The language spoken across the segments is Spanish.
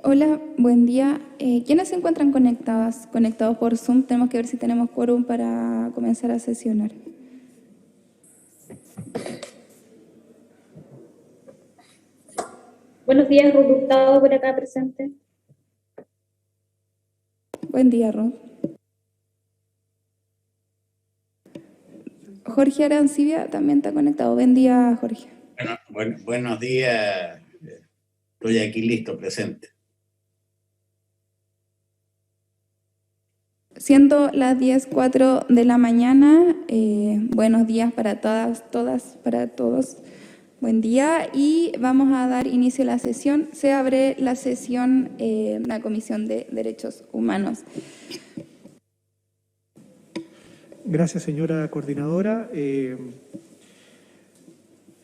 Hola, buen día. ¿Quiénes se encuentran conectados por Zoom? Tenemos que ver si tenemos quórum para comenzar a sesionar. Buenos días, Ruth Hurtado por acá presente. Buen día, Ruth. Jorge Arancibia también está conectado. Buen día, Jorge. Buenos días. Estoy aquí listo, presente. Siendo las 10:04 de la mañana, buenos días para todas, para todos. Buen día y vamos a dar inicio a la sesión. Se abre la sesión la Comisión de Derechos Humanos. Gracias, señora coordinadora.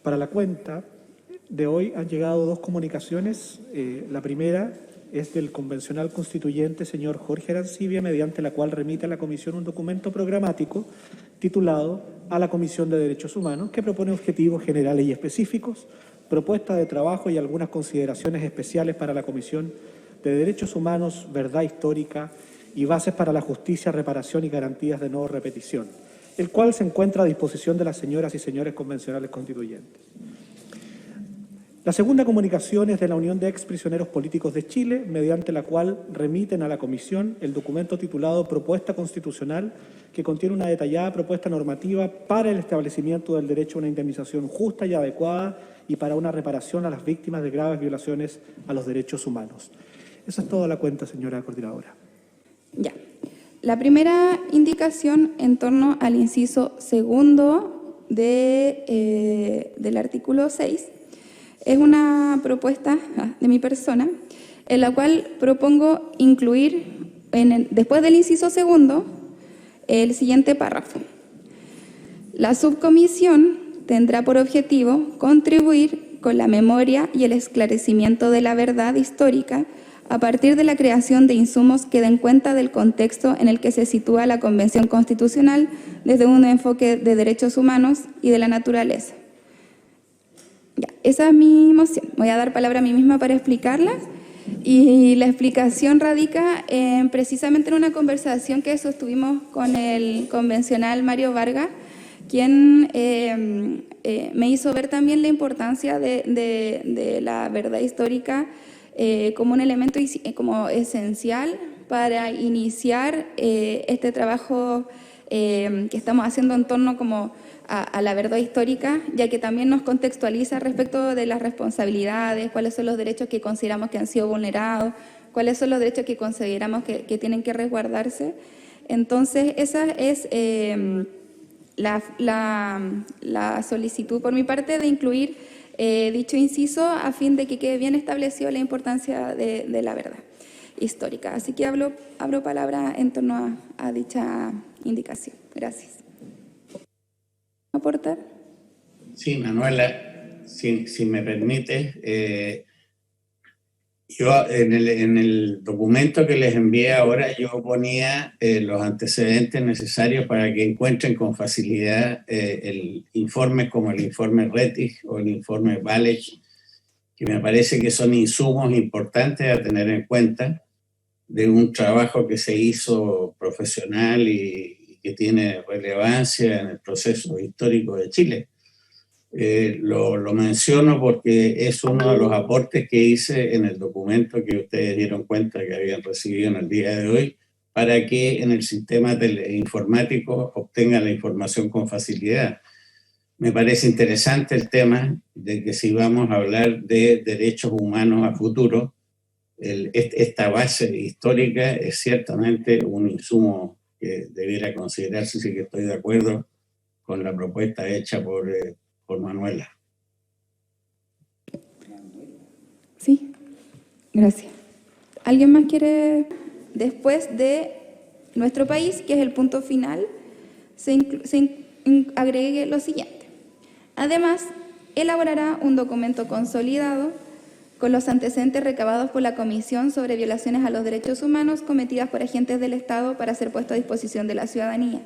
Para la cuenta de hoy han llegado dos comunicaciones. La primera es del convencional constituyente señor Jorge Arancibia, mediante la cual remite a la Comisión un documento programático titulado a la Comisión de Derechos Humanos, que propone objetivos generales y específicos, propuestas de trabajo y algunas consideraciones especiales para la Comisión de Derechos Humanos, verdad histórica y bases para la justicia, reparación y garantías de no repetición, el cual se encuentra a disposición de las señoras y señores convencionales constituyentes. La segunda comunicación es de la Unión de Exprisioneros Políticos de Chile, mediante la cual remiten a la Comisión el documento titulado Propuesta Constitucional, que contiene una detallada propuesta normativa para el establecimiento del derecho a una indemnización justa y adecuada y para una reparación a las víctimas de graves violaciones a los derechos humanos. Esa es toda la cuenta, señora coordinadora. Ya. La primera indicación en torno al inciso segundo del artículo 6 es una propuesta de mi persona, en la cual propongo incluir después del inciso segundo el siguiente párrafo. La subcomisión tendrá por objetivo contribuir con la memoria y el esclarecimiento de la verdad histórica a partir de la creación de insumos que den cuenta del contexto en el que se sitúa la Convención Constitucional desde un enfoque de derechos humanos y de la naturaleza. Ya, esa es mi moción. Voy a dar palabra a mí misma para explicarla. Y la explicación radica precisamente en una conversación que sostuvimos con el convencional Mario Vargas, quien me hizo ver también la importancia de la verdad histórica como un elemento como esencial para iniciar este trabajo que estamos haciendo en torno como a la verdad histórica, ya que también nos contextualiza respecto de las responsabilidades, cuáles son los derechos que consideramos que han sido vulnerados, cuáles son los derechos que consideramos que tienen que resguardarse. Entonces, esa es la solicitud por mi parte de incluir dicho inciso a fin de que quede bien establecido la importancia de la verdad histórica. Así que abro palabra en torno a dicha indicación. Gracias. ¿Aportar? Sí, Manuela, si me permite, yo en el documento que les envié ahora yo ponía los antecedentes necesarios para que encuentren con facilidad el informe como el informe Rettig o el informe Walech, que me parece que son insumos importantes a tener en cuenta de un trabajo que se hizo profesional y que tiene relevancia en el proceso histórico de Chile. Lo menciono porque es uno de los aportes que hice en el documento que ustedes dieron cuenta que habían recibido en el día de hoy, para que en el sistema informático obtengan la información con facilidad. Me parece interesante el tema de que si vamos a hablar de derechos humanos a futuro, esta base histórica es ciertamente un insumo que debiera considerarse, sí que estoy de acuerdo con la propuesta hecha por Manuela. Sí, gracias. ¿Alguien más quiere? Después de nuestro país, que es el punto final, agregue lo siguiente. Además, elaborará un documento consolidado con los antecedentes recabados por la Comisión sobre violaciones a los derechos humanos cometidas por agentes del Estado para ser puesto a disposición de la ciudadanía.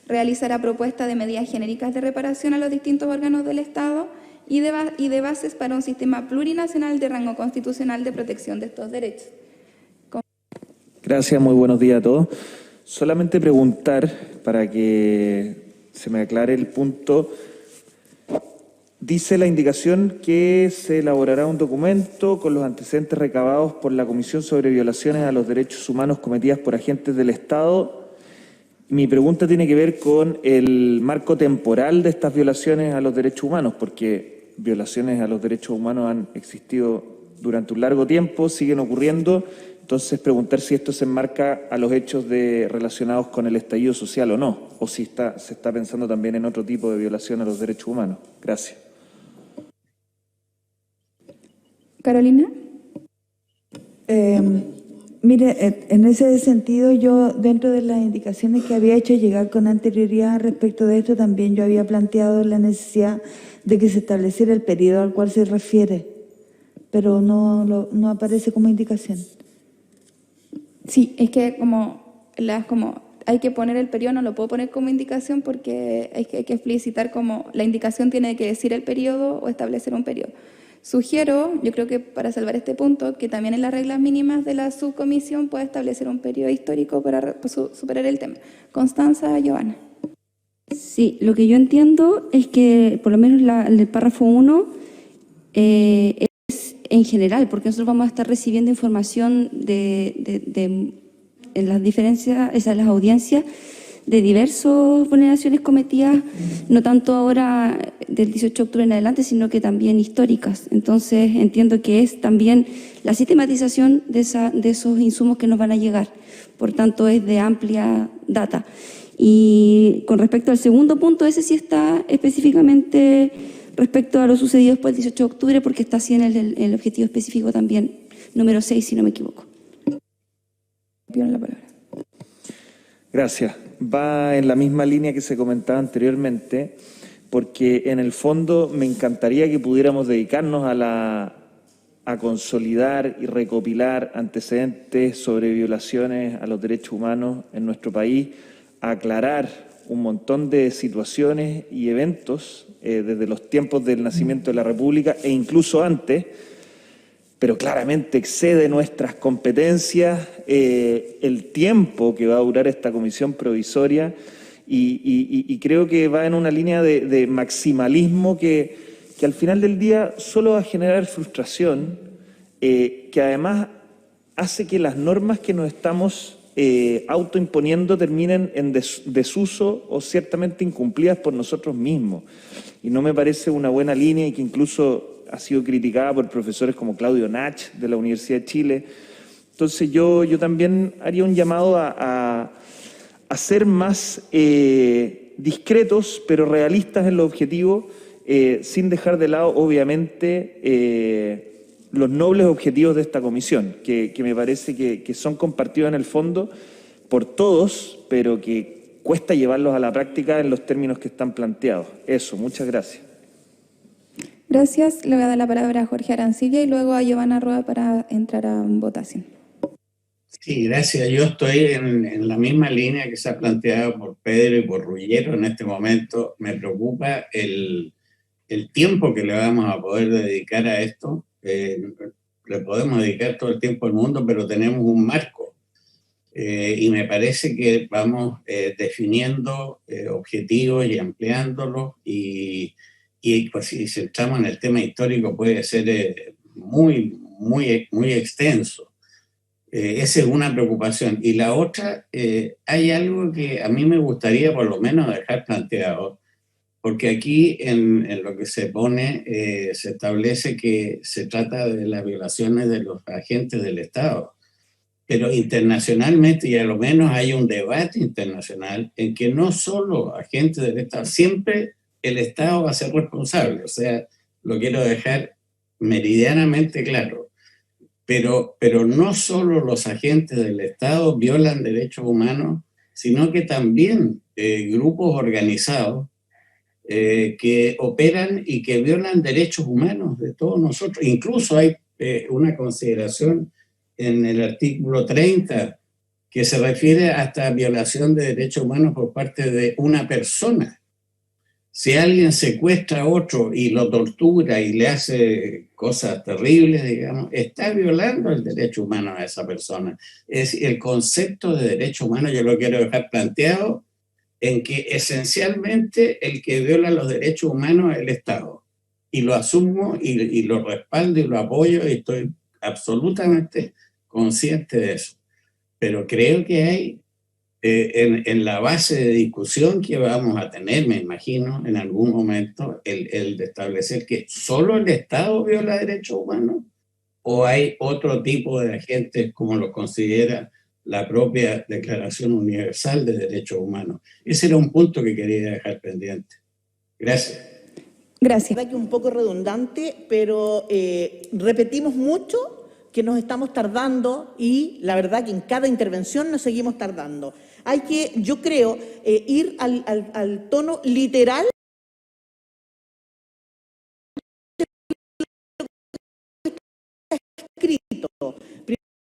Realizará propuestas de medidas genéricas de reparación a los distintos órganos del Estado y de bases para un sistema plurinacional de rango constitucional de protección de estos derechos. Gracias, muy buenos días a todos. Solamente preguntar, para que se me aclare el punto, dice la indicación que se elaborará un documento con los antecedentes recabados por la Comisión sobre Violaciones a los Derechos Humanos cometidas por agentes del Estado. Mi pregunta tiene que ver con el marco temporal de estas violaciones a los derechos humanos, porque violaciones a los derechos humanos han existido durante un largo tiempo, siguen ocurriendo. Entonces, preguntar si esto se enmarca a los hechos relacionados con el estallido social o no, o si se está pensando también en otro tipo de violación a los derechos humanos. Gracias. Carolina. Mire, en ese sentido, yo dentro de las indicaciones que había hecho llegar con anterioridad respecto de esto, también yo había planteado la necesidad de que se estableciera el periodo al cual se refiere, pero no aparece como indicación. Sí, es que como hay que poner el periodo, no lo puedo poner como indicación porque hay que explicitar como la indicación tiene que decir el periodo o establecer un periodo. Sugiero, yo creo que para salvar este punto, que también en las reglas mínimas de la subcomisión pueda establecer un periodo histórico para superar el tema. Constanza, Giovanna. Sí, lo que yo entiendo es que por lo menos el párrafo 1 es en general, porque nosotros vamos a estar recibiendo información en las diferencias, en las audiencias de diversas vulneraciones cometidas, no tanto ahora del 18 de octubre en adelante, sino que también históricas. Entonces entiendo que es también la sistematización de esos insumos que nos van a llegar. Por tanto, es de amplia data. Y con respecto al segundo punto, ese sí está específicamente respecto a lo sucedido después del 18 de octubre, porque está así en el objetivo específico también, número 6, si no me equivoco. Pido la palabra. Gracias. Va en la misma línea que se comentaba anteriormente, porque en el fondo me encantaría que pudiéramos dedicarnos a consolidar y recopilar antecedentes sobre violaciones a los derechos humanos en nuestro país, a aclarar un montón de situaciones y eventos desde los tiempos del nacimiento de la República e incluso antes, pero claramente excede nuestras competencias el tiempo que va a durar esta comisión provisoria y creo que va en una línea de maximalismo que al final del día solo va a generar frustración, que además hace que las normas que nos estamos autoimponiendo terminen en desuso o ciertamente incumplidas por nosotros mismos. Y no me parece una buena línea y que incluso ha sido criticada por profesores como Claudio Nach de la Universidad de Chile. Entonces yo también haría un llamado a ser más discretos pero realistas en los objetivos, sin dejar de lado obviamente los nobles objetivos de esta comisión, que me parece que son compartidos en el fondo por todos, pero que cuesta llevarlos a la práctica en los términos que están planteados. Eso, muchas gracias. Gracias. Le voy a dar la palabra a Jorge Arancibia y luego a Giovanna Roa para entrar a votación. Sí, gracias. Yo estoy en la misma línea que se ha planteado por Pedro y por Ruggiero en este momento. Me preocupa el tiempo que le vamos a poder dedicar a esto. Le podemos dedicar todo el tiempo al mundo, pero tenemos un marco. Y me parece que vamos definiendo objetivos y ampliándolos y pues, si centramos en el tema histórico puede ser muy extenso. Esa es una preocupación. Y la otra, hay algo que a mí me gustaría por lo menos dejar planteado, porque aquí en lo que se pone se establece que se trata de las violaciones de los agentes del Estado. Pero internacionalmente, y a lo menos hay un debate internacional en que no solo agentes del Estado, siempre el Estado va a ser responsable. O sea, lo quiero dejar meridianamente claro. Pero no solo los agentes del Estado violan derechos humanos, sino que también grupos organizados que operan y que violan derechos humanos de todos nosotros. Incluso hay una consideración en el artículo 30 que se refiere hasta violación de derechos humanos por parte de una persona. Si alguien secuestra a otro y lo tortura y le hace cosas terribles, digamos, está violando el derecho humano a esa persona. Es decir, el concepto de derecho humano yo lo quiero dejar planteado en que esencialmente el que viola los derechos humanos es el Estado. Y lo asumo y lo respaldo y lo apoyo y estoy absolutamente consciente de eso. Pero creo que hay en la base de discusión que vamos a tener, me imagino, en algún momento, el de establecer que solo el Estado viola derechos humanos o hay otro tipo de agentes como lo considera la propia Declaración Universal de Derechos Humanos. Ese era un punto que quería dejar pendiente. Gracias. Gracias. La verdad que un poco redundante, pero repetimos mucho que nos estamos tardando y la verdad que en cada intervención nos seguimos tardando. Hay que, yo creo, ir al tono literal escrito.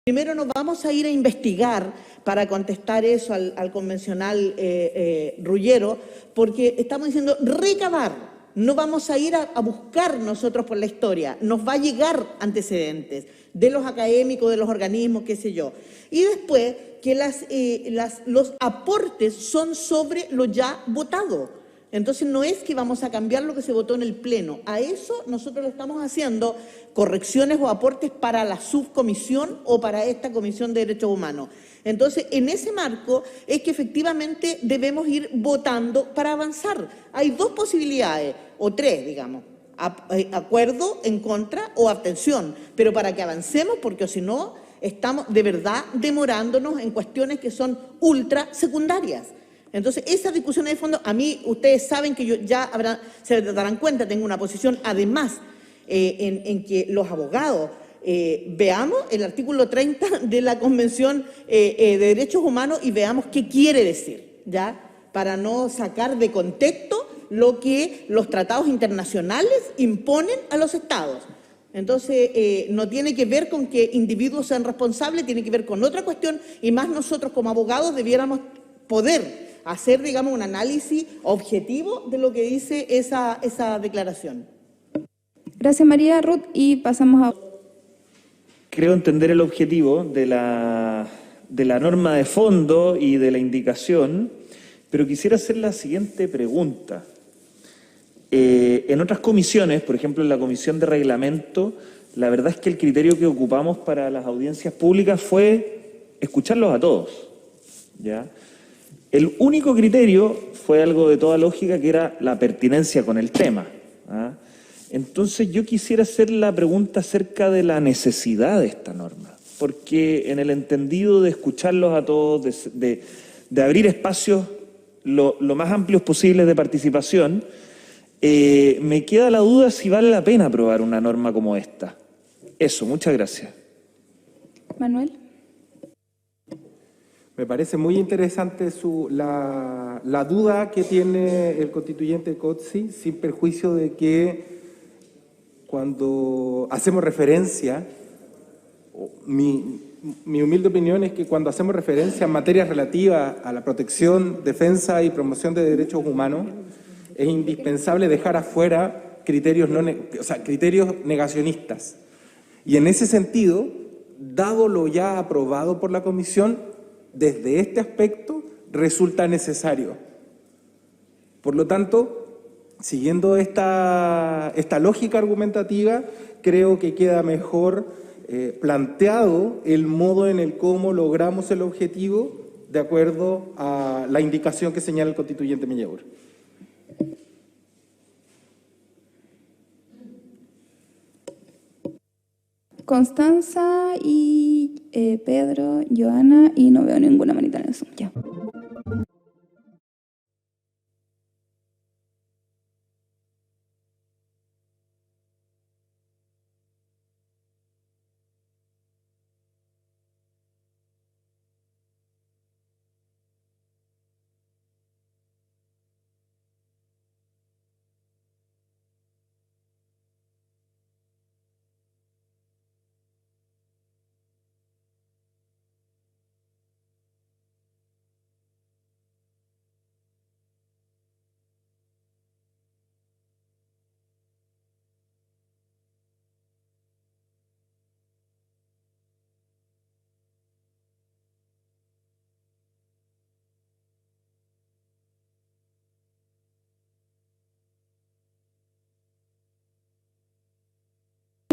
Primero nos vamos a ir a investigar para contestar eso al convencional Rullero, porque estamos diciendo recabar. No vamos a ir a buscar nosotros por la historia, nos va a llegar antecedentes de los académicos, de los organismos, qué sé yo. Y después que los aportes son sobre lo ya votado. Entonces no es que vamos a cambiar lo que se votó en el Pleno. A eso nosotros le estamos haciendo correcciones o aportes para la subcomisión o para esta Comisión de Derechos Humanos. Entonces, en ese marco es que efectivamente debemos ir votando para avanzar. Hay dos posibilidades, o tres, digamos, acuerdo, en contra o abstención, pero para que avancemos, porque si no, estamos de verdad demorándonos en cuestiones que son ultra secundarias. Entonces, esa discusión de fondo, a mí, ustedes saben que yo ya se darán cuenta, tengo una posición, además, en que los abogados veamos el artículo 30 de la Convención de Derechos Humanos y veamos qué quiere decir, ¿ya? Para no sacar de contexto lo que los tratados internacionales imponen a los estados. Entonces, no tiene que ver con que individuos sean responsables, tiene que ver con otra cuestión y más nosotros como abogados debiéramos poder hacer, digamos, un análisis objetivo de lo que dice esa declaración. Gracias, María Ruth, y pasamos a... Creo entender el objetivo de la norma de fondo y de la indicación, pero quisiera hacer la siguiente pregunta. En otras comisiones, por ejemplo en la Comisión de Reglamento, la verdad es que el criterio que ocupamos para las audiencias públicas fue escucharlos a todos, ¿ya? El único criterio fue algo de toda lógica, que era la pertinencia con el tema, ¿ah? Entonces yo quisiera hacer la pregunta acerca de la necesidad de esta norma, porque en el entendido de escucharlos a todos, de abrir espacios lo más amplios posibles de participación, me queda la duda si vale la pena aprobar una norma como esta. Eso, muchas gracias. Manuel. Me parece muy interesante la duda que tiene el constituyente Cozzi, sin perjuicio de que cuando hacemos referencia, mi humilde opinión es que cuando hacemos referencia a materias relativas a la protección, defensa y promoción de derechos humanos, es indispensable dejar afuera criterios negacionistas. Y en ese sentido, dado lo ya aprobado por la Comisión, desde este aspecto resulta necesario. Por lo tanto, siguiendo esta lógica argumentativa, creo que queda mejor planteado el modo en el cómo logramos el objetivo de acuerdo a la indicación que señala el constituyente Mellaur. Constanza y Pedro, Joana, y no veo ninguna manita en el Zoom. Ya.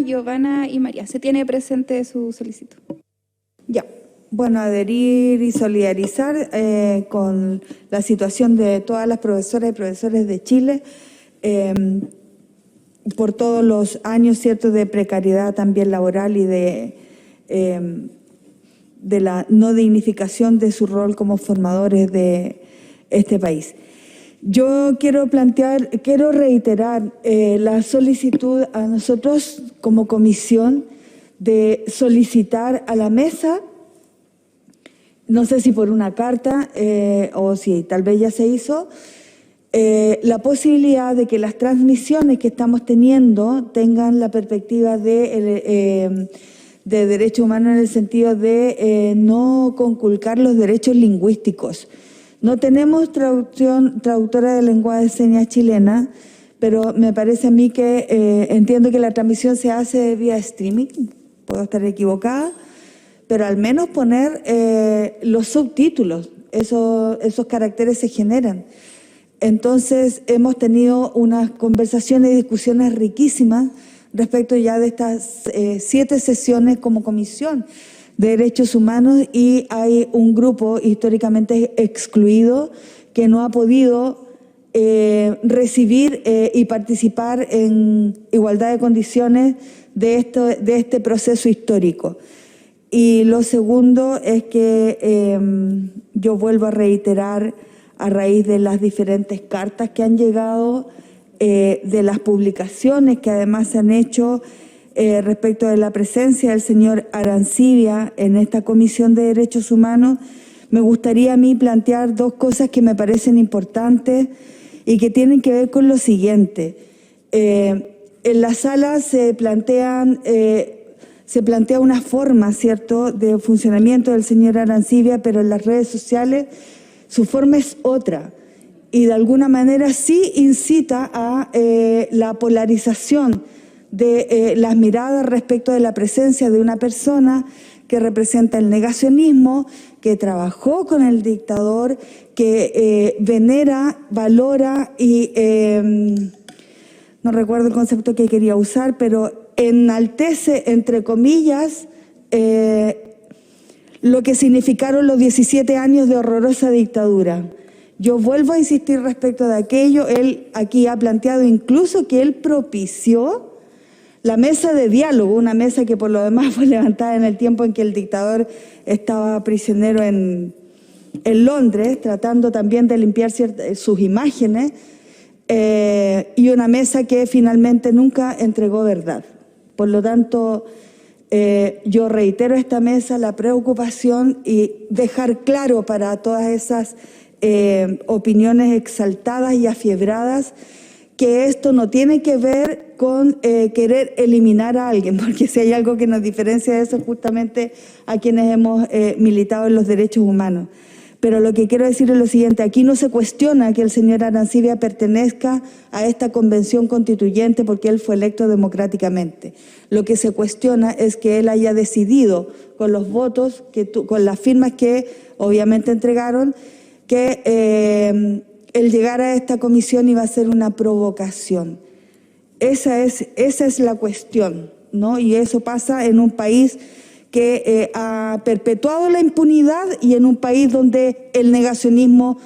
Giovanna y María. Se tiene presente su solicitud. Ya, bueno, adherir y solidarizar con la situación de todas las profesoras y profesores de Chile por todos los años, ¿cierto?, de precariedad también laboral y de la no dignificación de su rol como formadores de este país. Yo quiero reiterar la solicitud a nosotros como comisión de solicitar a la mesa, no sé si por una carta o si tal vez ya se hizo, la posibilidad de que las transmisiones que estamos teniendo tengan la perspectiva de derechos humanos en el sentido de no conculcar los derechos lingüísticos. No tenemos traductora de lengua de señas chilena, pero me parece a mí que entiendo que la transmisión se hace vía streaming, puedo estar equivocada, pero al menos poner los subtítulos, esos caracteres se generan. Entonces hemos tenido unas conversaciones y discusiones riquísimas respecto ya de estas 7 sesiones como comisión de derechos humanos, y hay un grupo históricamente excluido que no ha podido recibir y participar en igualdad de condiciones de este proceso histórico. Y lo segundo es que yo vuelvo a reiterar, a raíz de las diferentes cartas que han llegado, de las publicaciones que además se han hecho respecto de la presencia del señor Arancibia en esta Comisión de Derechos Humanos, me gustaría a mí plantear 2 cosas que me parecen importantes y que tienen que ver con lo siguiente. En la sala se plantea una forma, ¿cierto?, de funcionamiento del señor Arancibia, pero en las redes sociales su forma es otra. Y de alguna manera sí incita a la polarización de las miradas respecto de la presencia de una persona que representa el negacionismo, que trabajó con el dictador, que venera, valora y, no recuerdo el concepto que quería usar, pero enaltece, entre comillas, lo que significaron los 17 años de horrorosa dictadura. Yo vuelvo a insistir respecto de aquello. Él aquí ha planteado incluso que él propició la mesa de diálogo, una mesa que por lo demás fue levantada en el tiempo en que el dictador estaba prisionero en Londres, tratando también de limpiar sus imágenes, y una mesa que finalmente nunca entregó verdad. Por lo tanto, yo reitero a esta mesa la preocupación y dejar claro para todas esas opiniones exaltadas y afiebradas que esto no tiene que ver con querer eliminar a alguien, porque si hay algo que nos diferencia de eso es justamente a quienes hemos militado en los derechos humanos. Pero lo que quiero decir es lo siguiente: aquí no se cuestiona que el señor Arancibia pertenezca a esta convención constituyente porque él fue electo democráticamente. Lo que se cuestiona es que él haya decidido, con los votos, con las firmas que obviamente entregaron, que el llegar a esta comisión iba a ser una provocación. Esa es la cuestión, ¿no? Y eso pasa en un país que ha perpetuado la impunidad y en un país donde el negacionismo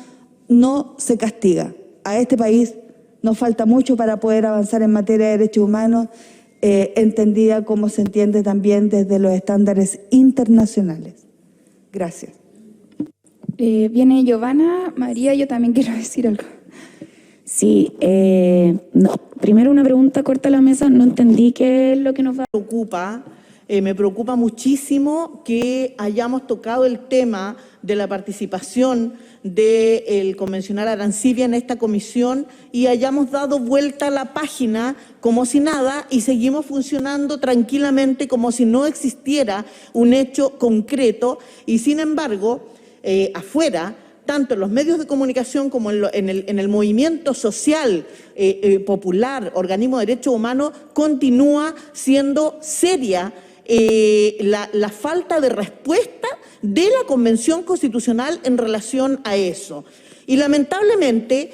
no se castiga. A este país nos falta mucho para poder avanzar en materia de derechos humanos, entendida como se entiende también desde los estándares internacionales. Gracias. Viene Giovanna. María, yo también quiero decir algo. Sí, no. Primero una pregunta corta a la mesa. No entendí qué es lo que nos va a... Me preocupa muchísimo que hayamos tocado el tema de la participación del convencional Arancibia en esta comisión y hayamos dado vuelta a la página como si nada y seguimos funcionando tranquilamente como si no existiera un hecho concreto y sin embargo afuera, tanto en los medios de comunicación como en el movimiento social popular, organismo de derechos humanos, continúa siendo seria la falta de respuesta de la Convención Constitucional en relación a eso. Y lamentablemente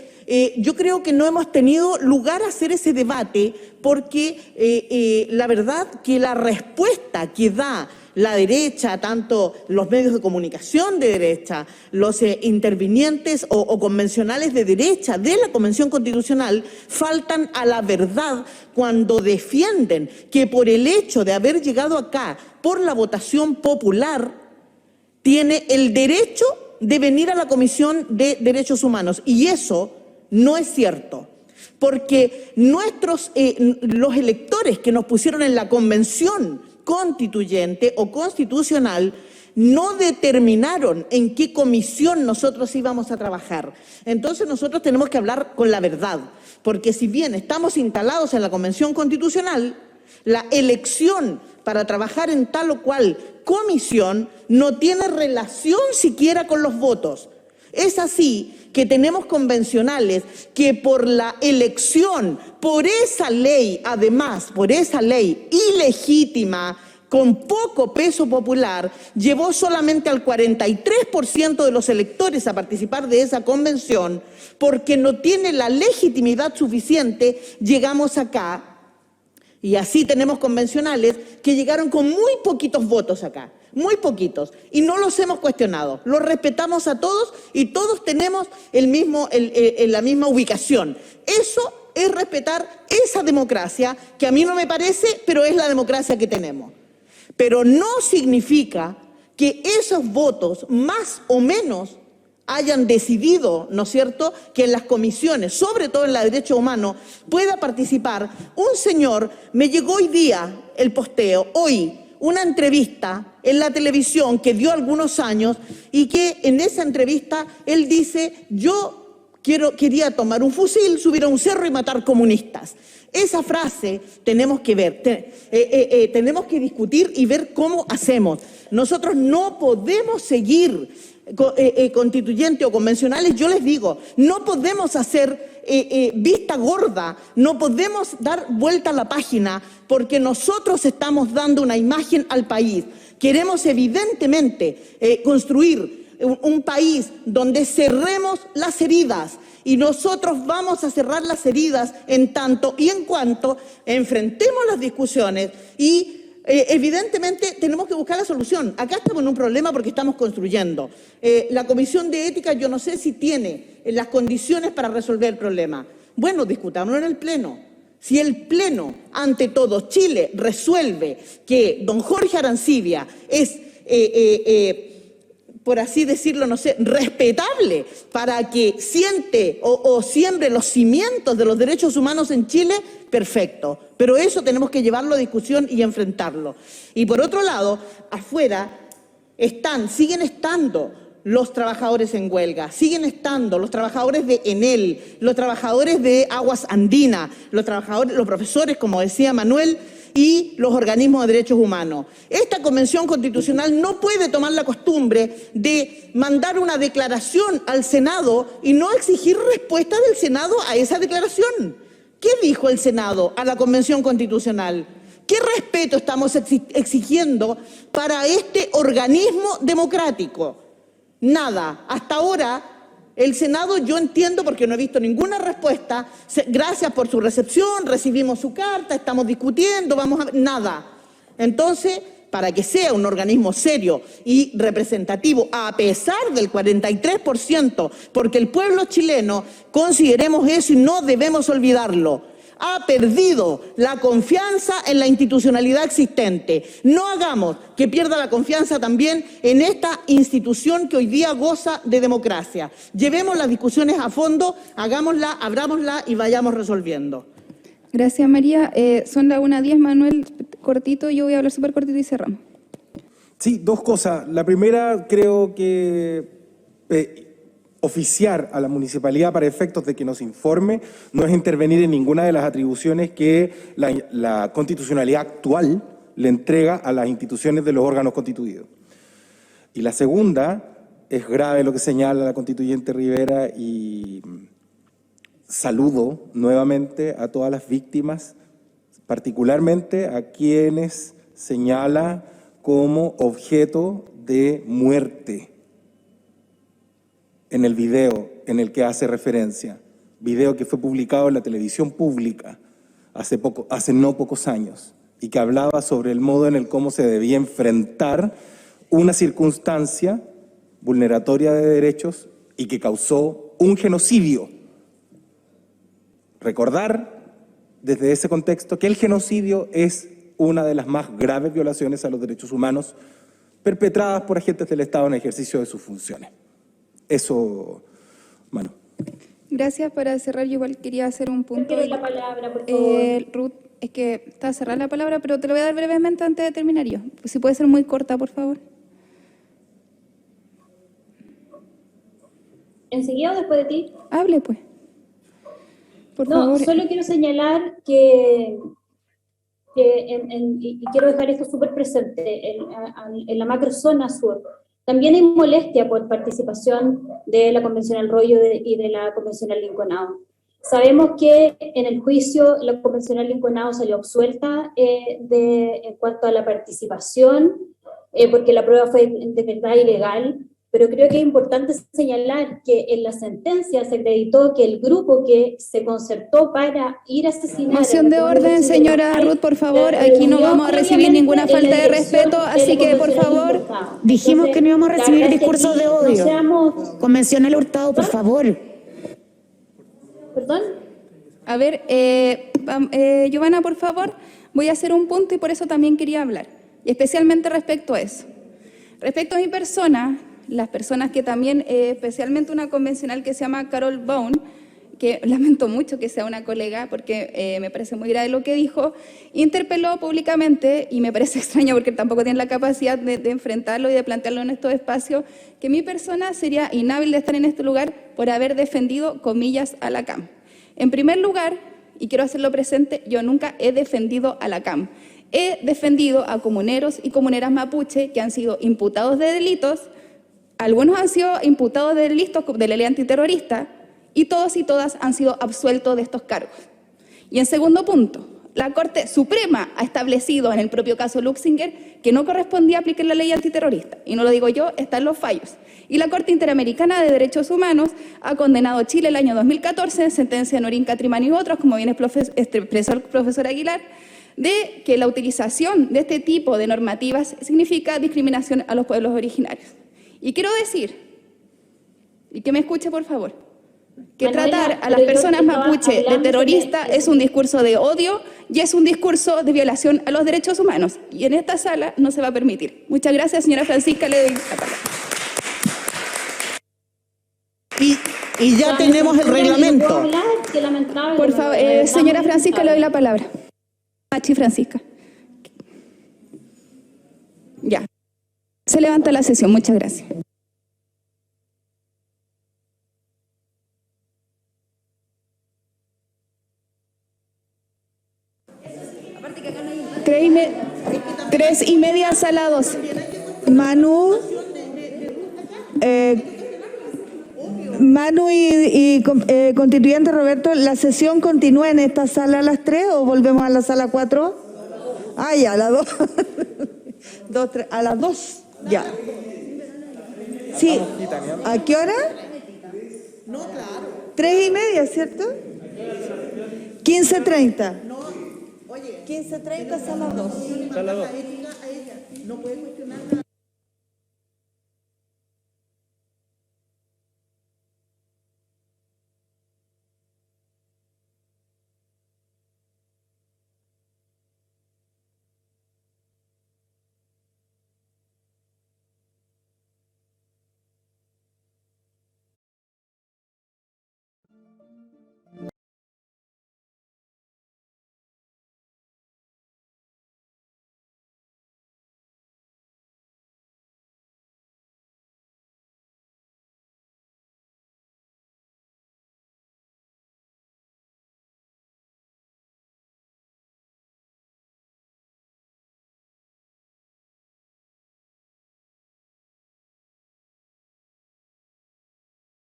yo creo que no hemos tenido lugar a hacer ese debate porque la verdad que la respuesta que da la derecha, tanto los medios de comunicación de derecha, los intervinientes o convencionales de derecha de la Convención Constitucional, faltan a la verdad cuando defienden que por el hecho de haber llegado acá por la votación popular, tiene el derecho de venir a la Comisión de Derechos Humanos. Y eso no es cierto, porque los electores que nos pusieron en la Convención Constituyente o Constitucional no determinaron en qué comisión nosotros íbamos a trabajar. Entonces nosotros tenemos que hablar con la verdad, porque si bien estamos instalados en la Convención Constitucional, la elección para trabajar en tal o cual comisión no tiene relación siquiera con los votos. Es así que tenemos convencionales que por la elección, por esa ley, además, por esa ley ilegítima, con poco peso popular, llevó solamente al 43% de los electores a participar de esa convención, porque no tiene la legitimidad suficiente, llegamos acá. Y así tenemos convencionales que llegaron con muy poquitos votos acá, muy poquitos, y no los hemos cuestionado. Los respetamos a todos y todos tenemos la misma ubicación. Eso es respetar esa democracia, que a mí no me parece, pero es la democracia que tenemos. Pero no significa que esos votos, más o menos, hayan decidido, ¿no es cierto?, que en las comisiones, sobre todo en la de derechos humanos, pueda participar un señor. Me llegó hoy día el posteo, hoy, una entrevista en la televisión que dio algunos años y que en esa entrevista él dice: yo quería tomar un fusil, subir a un cerro y matar comunistas. Esa frase tenemos que ver, tenemos que discutir y ver cómo hacemos. Nosotros no podemos seguir constituyentes o convencionales, yo les digo, no podemos hacer vista gorda, no podemos dar vuelta a la página, porque nosotros estamos dando una imagen al país. Queremos evidentemente construir un país donde cerremos las heridas, y nosotros vamos a cerrar las heridas en tanto y en cuanto enfrentemos las discusiones y evidentemente tenemos que buscar la solución. Acá estamos en un problema porque estamos construyendo. La Comisión de Ética, yo no sé si tiene las condiciones para resolver el problema. Bueno, discutámoslo en el Pleno. Si el Pleno, ante todo, Chile resuelve que don Jorge Arancibia es, por así decirlo, no sé, respetable para que siente o siembre los cimientos de los derechos humanos en Chile, perfecto. Pero eso tenemos que llevarlo a discusión y enfrentarlo. Y por otro lado, afuera siguen estando los trabajadores en huelga, siguen estando los trabajadores de Enel, los trabajadores de Aguas Andinas, los profesores, como decía Manuel, y los organismos de derechos humanos. Esta Convención Constitucional no puede tomar la costumbre de mandar una declaración al Senado y no exigir respuesta del Senado a esa declaración. ¿Qué dijo el Senado a la Convención Constitucional? ¿Qué respeto estamos exigiendo para este organismo democrático? Nada. Hasta ahora, el Senado, yo entiendo, porque no he visto ninguna respuesta. Gracias por su recepción, recibimos su carta, estamos discutiendo, nada. Entonces, para que sea un organismo serio y representativo, a pesar del 43%, porque el pueblo chileno, consideremos eso y no debemos olvidarlo, ha perdido la confianza en la institucionalidad existente. No hagamos que pierda la confianza también en esta institución que hoy día goza de democracia. Llevemos las discusiones a fondo, hagámosla, abrámosla y vayamos resolviendo. Gracias, María. Son las 1:10, Manuel, cortito, yo voy a hablar súper cortito y cerramos. Sí, dos cosas. La primera, creo que oficiar a la municipalidad para efectos de que nos informe no es intervenir en ninguna de las atribuciones que la constitucionalidad actual le entrega a las instituciones de los órganos constituidos. Y la segunda, es grave lo que señala la constituyente Rivera y saludo nuevamente a todas las víctimas, particularmente a quienes señala como objeto de muerte en el video en el que hace referencia. video que fue publicado en la televisión pública hace no pocos años, y que hablaba sobre el modo en el cómo se debía enfrentar una circunstancia vulneratoria de derechos y que causó un genocidio. Recordar desde ese contexto que el genocidio es una de las más graves violaciones a los derechos humanos perpetradas por agentes del Estado en ejercicio de sus funciones. Eso, Manu. Gracias. Para cerrar, yo igual quería hacer un punto. La palabra, por favor. Ruth, es que está cerrada la palabra, pero te lo voy a dar brevemente antes de terminar yo. Si puede ser muy corta, por favor. ¿Enseguida o después de ti? Hable, pues. Por No, favor. solo quiero señalar que y quiero dejar esto súper presente, en la macrozona sur también hay molestia por participación de la Convencional Royo y de la Convencional Linconao. Sabemos que en el juicio la Convencional Linconao salió absuelta en cuanto a la participación, porque la prueba fue de verdad ilegal, pero creo que es importante señalar que en la sentencia se acreditó que el grupo que se concertó para ir a asesinar... Moción de orden, señora Ruth, por favor. Aquí no vamos a recibir ninguna falta de respeto, así que, por favor... Dijimos que no íbamos a recibir discursos de odio. Convencional Hurtado, por favor. ¿Perdón? A ver, Giovanna, por favor, voy a hacer un punto y por eso también quería hablar, y especialmente respecto a eso. Respecto a mi persona, las personas que también, especialmente una convencional que se llama Carol Bone, que lamento mucho que sea una colega porque me parece muy grave lo que dijo, interpeló públicamente, y me parece extraño porque tampoco tiene la capacidad de enfrentarlo y de plantearlo en estos espacios, que mi persona sería inhábil de estar en este lugar por haber defendido, comillas, a la CAM. En primer lugar, y quiero hacerlo presente, yo nunca he defendido a la CAM. He defendido a comuneros y comuneras mapuche que han sido imputados de delitos. Algunos han sido imputados de delitos de la ley antiterrorista y todos y todas han sido absueltos de estos cargos. Y en segundo punto, la Corte Suprema ha establecido en el propio caso Luxinger que no correspondía aplicar la ley antiterrorista. Y no lo digo yo, están los fallos. Y la Corte Interamericana de Derechos Humanos ha condenado a Chile el año 2014, en sentencia de Norín Catrimani y otros, como bien expresó el profesor Aguilar, de que la utilización de este tipo de normativas significa discriminación a los pueblos originarios. Y quiero decir, y que me escuche por favor, que Manuela, tratar a las personas mapuche de terrorista es un discurso de odio y es un discurso de violación a los derechos humanos. Y en esta sala no se va a permitir. Muchas gracias, señora Francisca, le doy la palabra. Y ya tenemos el reglamento. Por favor, señora Francisca, le doy la palabra. Machi Francisca. Ya. Se levanta la sesión. Muchas gracias. Tres y media, sala 2. Manu y constituyente Roberto, ¿la sesión continúa en esta sala a las 3 o volvemos a la sala 4? Ah, ya, a las 2. A las 2, ya. Sí, ¿a qué hora? 3 y media, ¿cierto? 15:30. 15:30, sala 2. Sala 2. No puede cuestionar